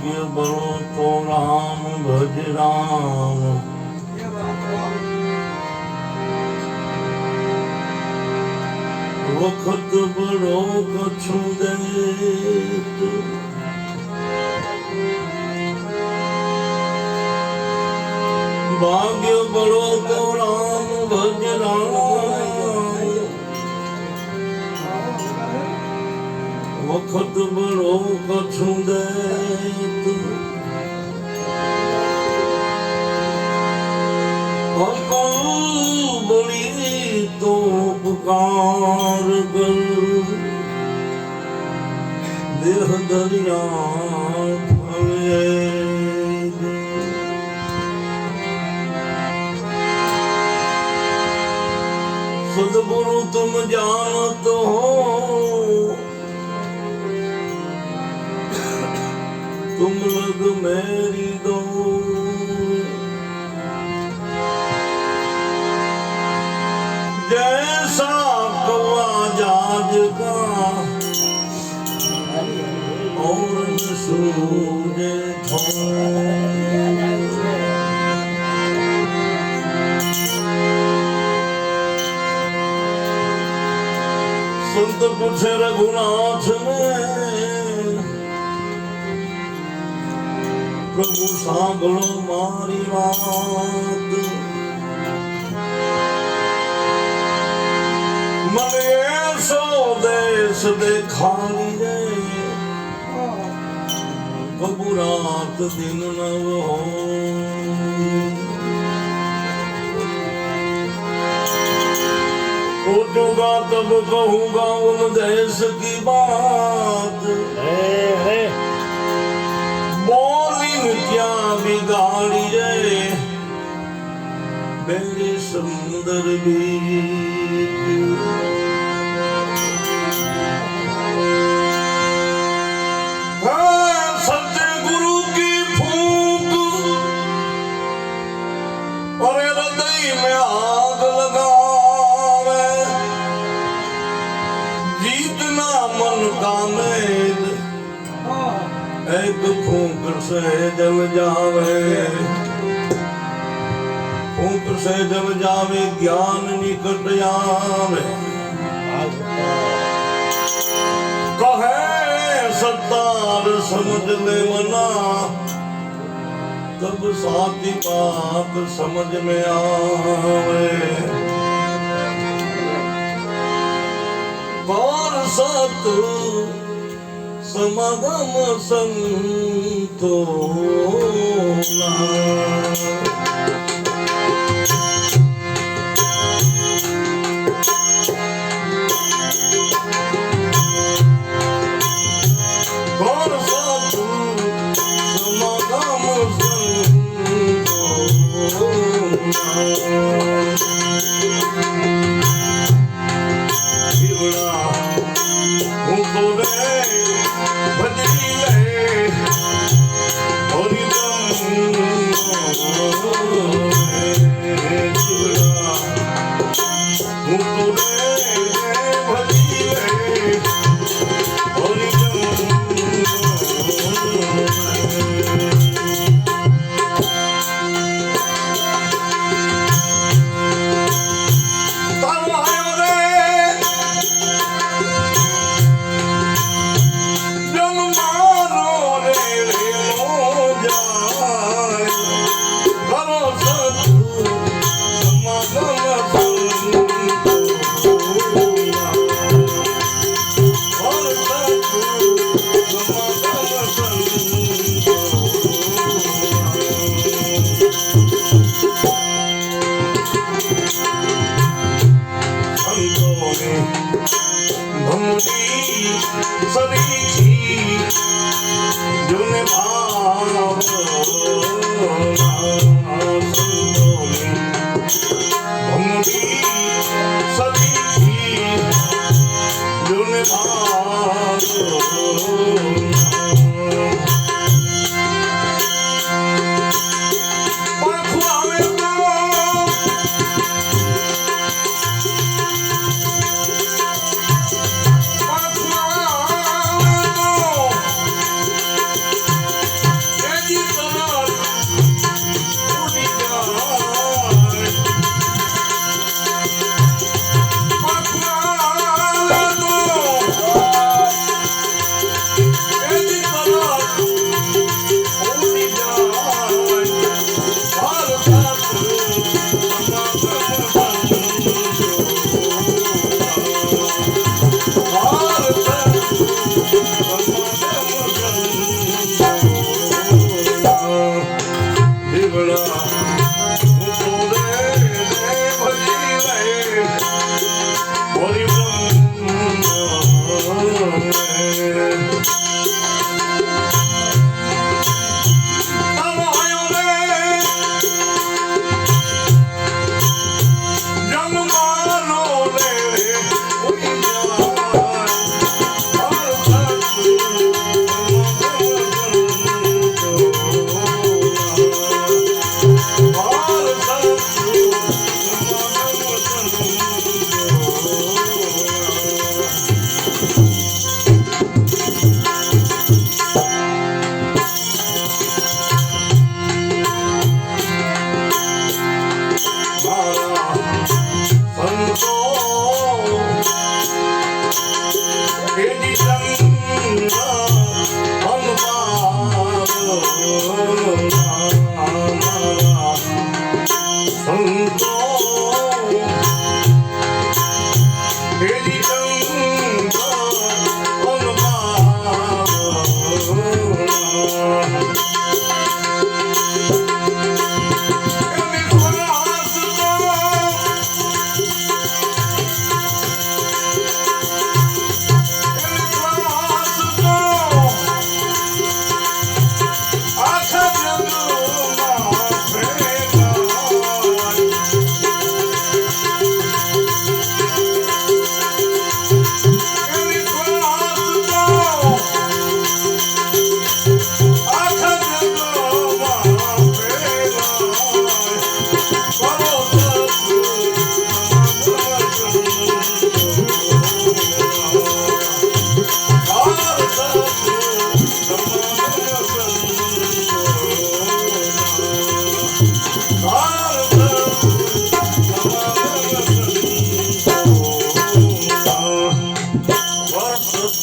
भाग्य बड़ो तो राम भज राम। वक्त बड़ो कछु देत भाग्य बड़ो तो राम भज राम। वक्त बड़ो कछु देत अकल बड़ी तो पुकार कर देह दरिया सदगुरु तुम जानत हो तुम लग मेरी दो। जैसा कौआ जाज का और न सूझे संत पूछे रघुनाथ में प्रभु सांभळो मारी बात। मन ऐसो देश देखानी रे कबू रात दिन न हो। सोचूंगा तब कहूंगा उन देश की बात। बोली क्या बिगाड़ी रे मेरी सुंदर भी। सच्चे गुरु की फूंक और हृदय में आग लगा मन का मेल एक फूंक से जल जावे। फूंक से जल जावे ज्ञान निकट आवे। कहे सत्तार समझ ले मना तब साथी बात समझ में आवे। कौन सत समागम संतोला। कौन सत समागम संतोला।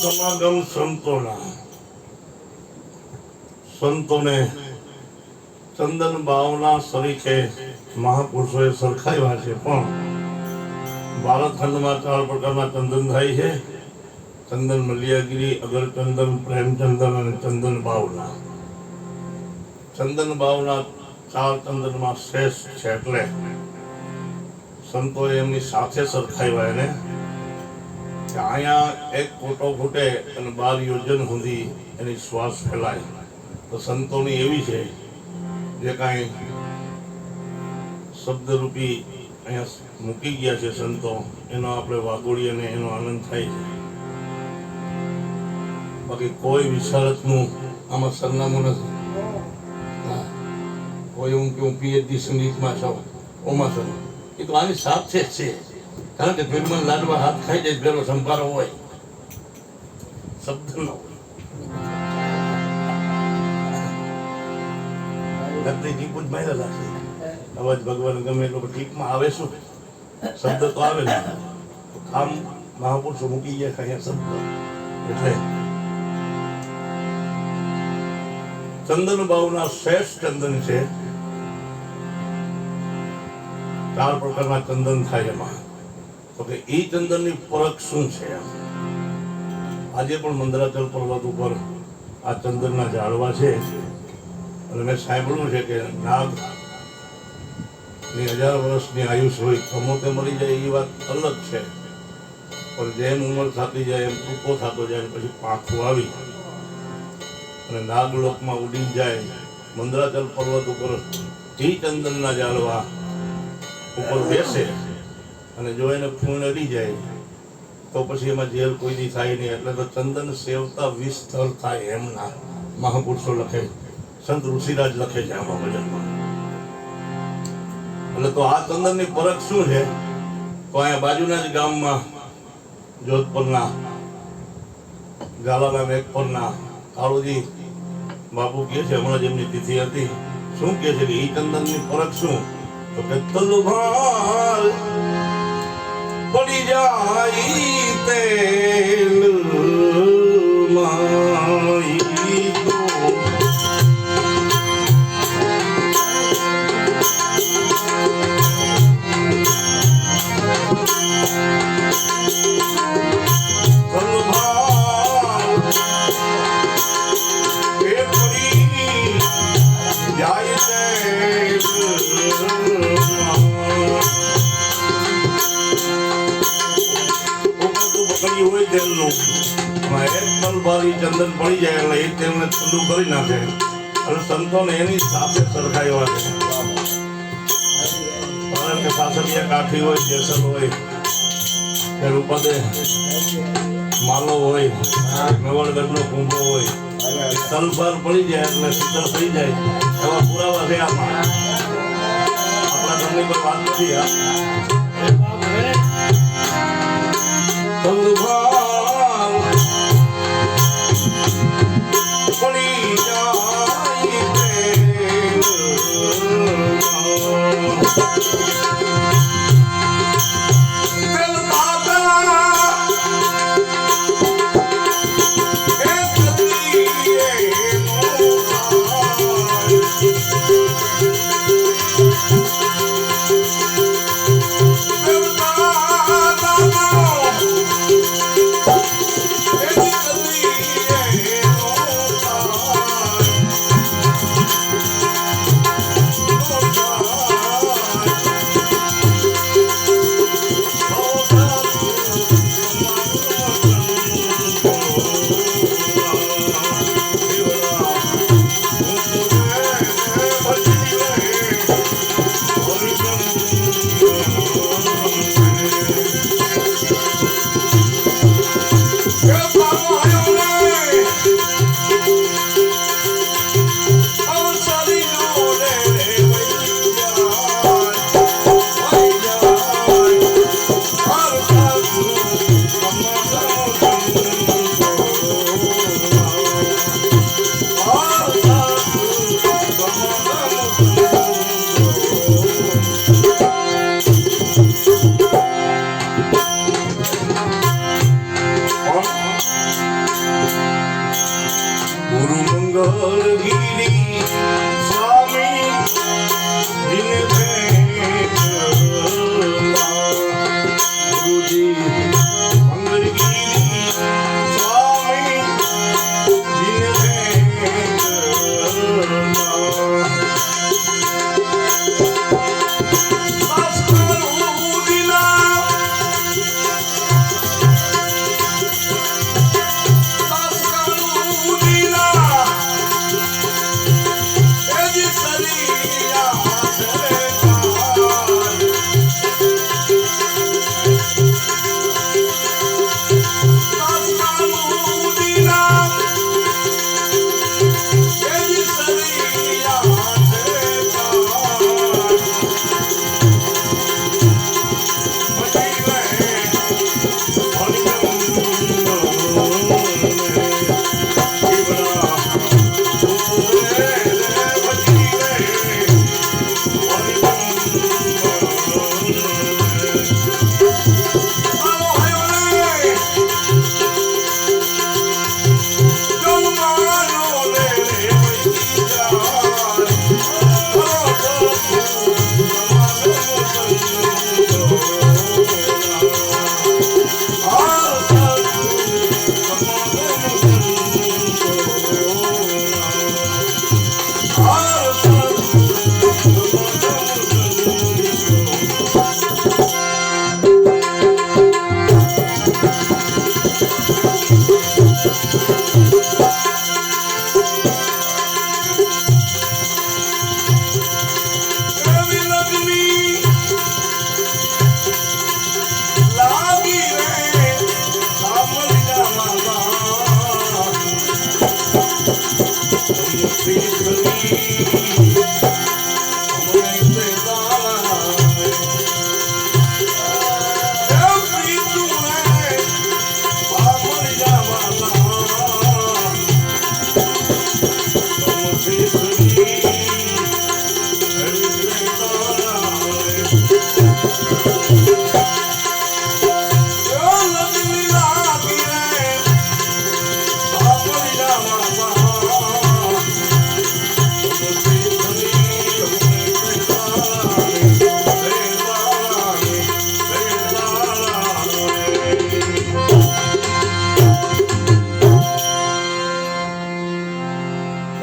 સમાગમ સંતોના સંતોને ચંદન બાવના તરીકે મહાપુરુષોએ સરખાવ્યા છે, પણ ભારત ખંડમાં 4 પ્રકારના ચંદન થાય છે: ચંદન મલ્યાગીરી, અગરચંદન, પ્રેમચંદન અને ચંદન બાવના. ચંદન બાવના 4 ચંદનમાં શ્રેષ્ઠ છે, એટલે સંતોએ એમની સાથે સરખાવ્યા એને કે અહીંયા એક કોટો ફૂટે અને 12 યોજન સુધી એની શ્વાસ ફેલાય. તો સંતોની એવી છે જે કાંઈ શબ્દરૂપી અહીંયા મૂકી ગયા છે સંતો, એનો આપણે વાગોળી અને એનો આનંદ થાય છે. બાકી કોઈ વિશારદનું આમાં સરનામું નથી. કોઈ હું કે હું પીએચડી સંગીતમાં છું, ઓમાં છું, એ તો આની સાથે જ છે. કારણ કે ભીડમાં લાડવા હાથ ખાઈ જાય, પેલો સંભારો હોય, શબ્દ ન હોય. ટીપ જ માર્યા રાખે અવાજ ભગવાન ગમે એટલો ટીપમાં આવે, શું શબ્દ તો આવે ને. આમ મહાપુરુષો મૂકી ગયા અહીંયા શબ્દ. એટલે ચંદન બાવના શ્રેષ્ઠ ચંદન છે. 4 પ્રકારના ચંદન થાય એમાં. તો કે એ ચંદનની પરખ શું છે? આજે પણ મંદરાચલ પર્વત ઉપર આ ચંદનના ઝાડવા છે. અને મેં સાંભળ્યું છે કે નાગની 1000 વર્ષની આયુષ હોય, કમોતે મરી જાય એ વાત અલગ છે, પણ જેમ ઉંમર થતી જાય એમ ટૂંકો થતો જાય, પછી પાંખું આવી અને નાગલોકમાં ઉડી જાય. મંદરાચલ પર્વત ઉપર એ ચંદનના ઝાડવા ઉપર બેસે અને જો એને ફૂણ અડી જાય તો પછી એમાં ઝેર કોઈ દી થાય નહીં. એટલે તો ચંદન સેવતા વિસ્તર થાય એમના મહાપુરુષો લખે, સંત ઋષિરાજ લખે છે આમાં ભજનમાં. એટલે તો આ ચંદનની પરખ શું છે? તો અહીંયા બાજુના જ ગામમાં જોધપુરના ગાલાના મેઘપરના કાળુજી બાપુ કહે છે, હમણાં જ એમની તિથિ હતી, શું કહે છે કે એ ચંદનની પરખ શું? તો કે તલવાર પડી જાય તેલ માઈ ચંદન પડી જાય એટલે એ તેલને ઠંડુ કરી નાખે. અને સંતોને એની સાથે સરખાવ્યા છે. કારણ કે સાસરિયા કાઠી હોય, જેસલ હોય, રૂપાદે માલો હોય, મેવાડગઢનો કુંભો હોય, તલફાર પડી જાય એટલે શીતળ થઈ જાય. એવા પુરાવા છે આમાં. આપણા તમને કોઈ વાત નથી. મંગળગીરી સ્વામી દિન ગુરુજી મંગળગીરી સ્વામી દિન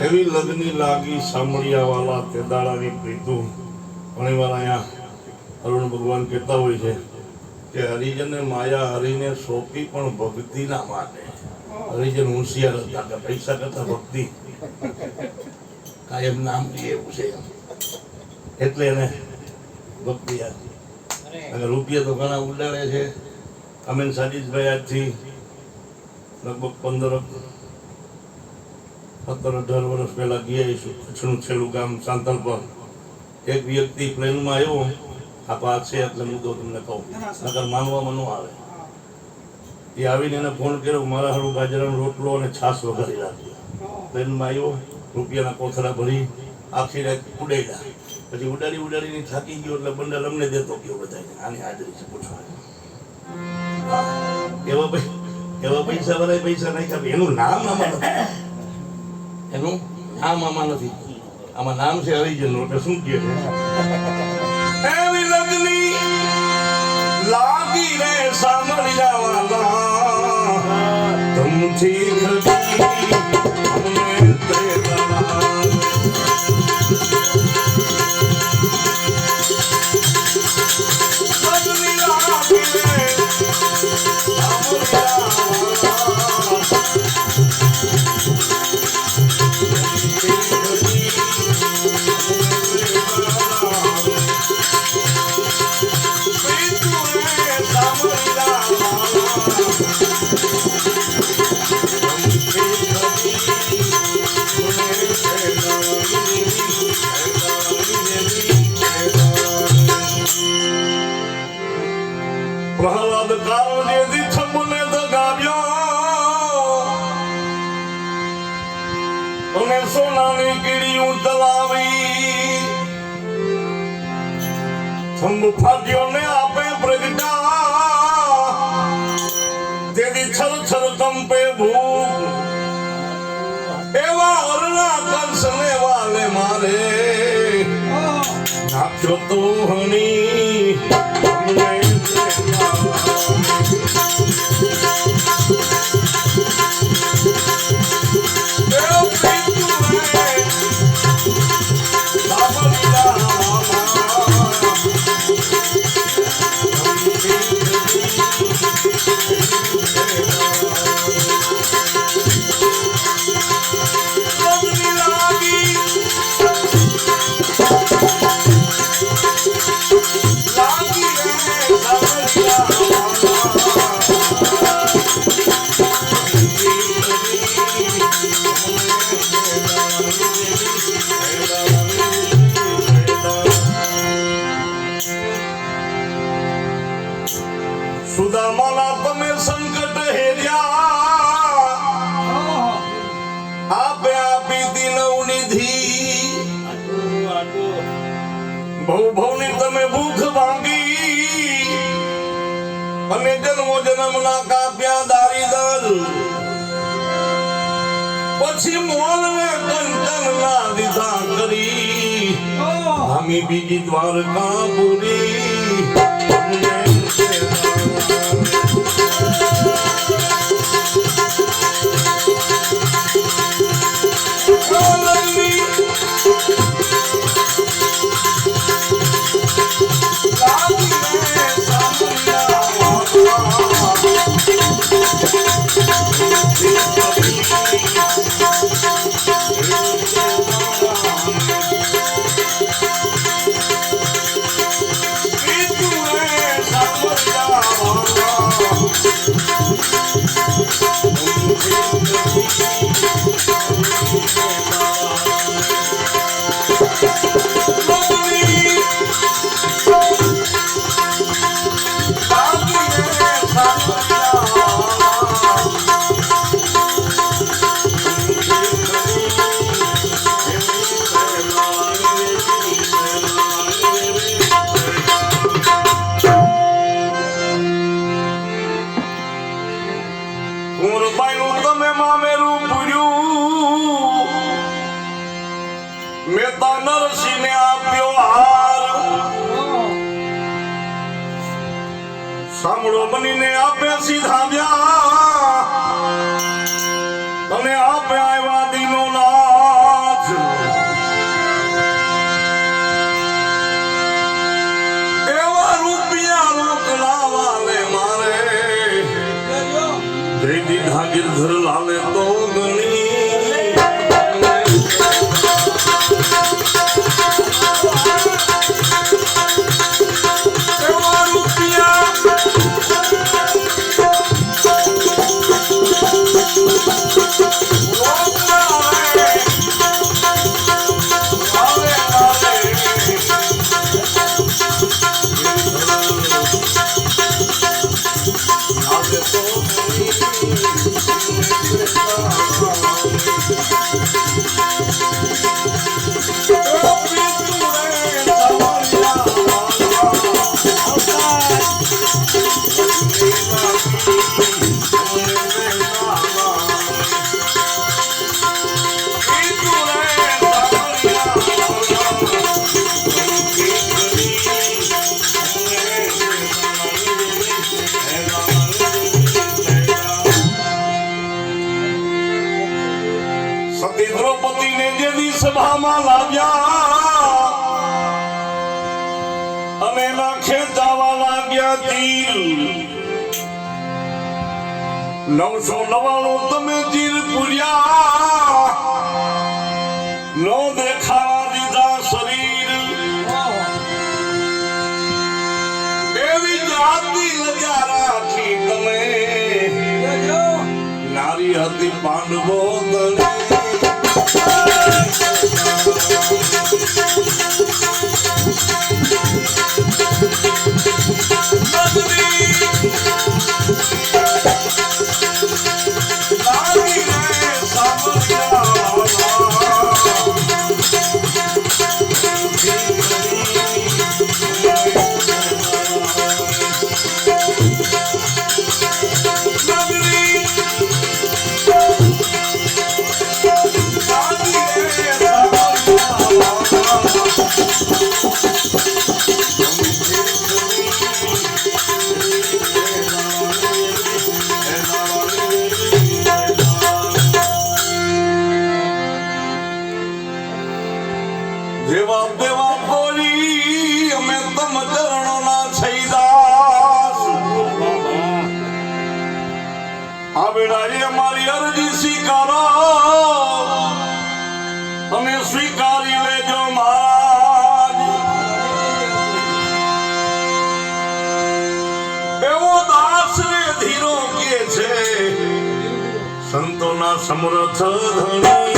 એવી લગ્ની લાગી સાંભળિયા વાલા તે દાડાની પ્રીતું. ઘણી વાર અહીંયા અરુણ ભગવાન કહેતા હોય છે કે હરિજને માયા હરિને સોંપી પણ ભક્તિ ના માને. હરિજન હોશિયાર હતા કે પૈસા કરતા ભક્તિ કાયમ નામ એવું છે, એટલે એને ભક્તિ અને રૂપિયા તો ઘણા ઉડાડે છે. અમે સાજીદભાઈ આજથી લગભગ 17-18 વર્ષ પહેલા ગયા કચ્છનું છેલ્લું ગામ સાંતલ પર. એક વ્યક્તિ પ્લેનમાં આવ્યો, આ પાક છે એટલે મુદ્દો તમને કહું, નકર માનવામાં ન આવે. એ આવીને એને ફોન કર્યો, મારા હારું ગાજરાનો રોટલો અને છાશ વઘારી રાખી. પ્લેનમાં આવ્યો, રૂપિયાના કોથળા ભરી આખી રાત ઉડાડ્યા. પછી ઉડાડીને થાકી ગયો એટલે બંડલ અમને દેતો ગયો બધાને. આની હાજરી છે પૂછવા. એવા પૈસા વાળા પૈસા નાખ્યા. એનું નામ આમાં નથી, એનું નામ આમાં નથી. આમાં નામ છે હરિજનનું. એટલે શું કહે છે? એવી લગની લાગી રે સાંભળ્યા વાલા તમથી ખરી અમને તેરા. લગની લાગી રે પ્રહલાદ કાળજી છબને દગાવ્યો અને સોનાની કીડીયું ચલાવી. થંભ ફાટ્યો ને આપે પ્રગટા, તેથી છર છર કંપે ભૂખ. એવા સને વાલે મારે નાખ્યો તો હણી અમને સુદામાના તમે સંકટ હેર્યા આપે આપી દિનવ નિધિ ભવ ભવની તમે ભૂખ ભાંગી અને જન્મો જન્મના કાપ્યા દારીદર પછી મોલને કંચન ના દીધા કરી આમી બીજી દ્વારકા પૂરી તમે મામેરું પૂર્યું મેં તો નરસિંહને આપ્યો હાર સાંભળો બનીને આપે સીધાવ્યા તમે આપે આવ્યા દીનો નાથ એવા રૂપિયા રોકલા વાલે મારે જય દીધા ગિરધર લાલે તો ગણી સભામાં લાગ્યા અને નાખે દાવા લાગ્યા તીર 999 તમે તીર પૂર્યા નો દેખાવા દીધા શરીર એવી જાતિ નજારાથી તમે નારી હતી પાંડવો Yeah. વેળાએ મારી અરજી સ્વીકારો તમે સ્વીકારી લેજો મહારાજ એવો દાસ ને ધીરો કે છે સંતોના સમર્થ ધણી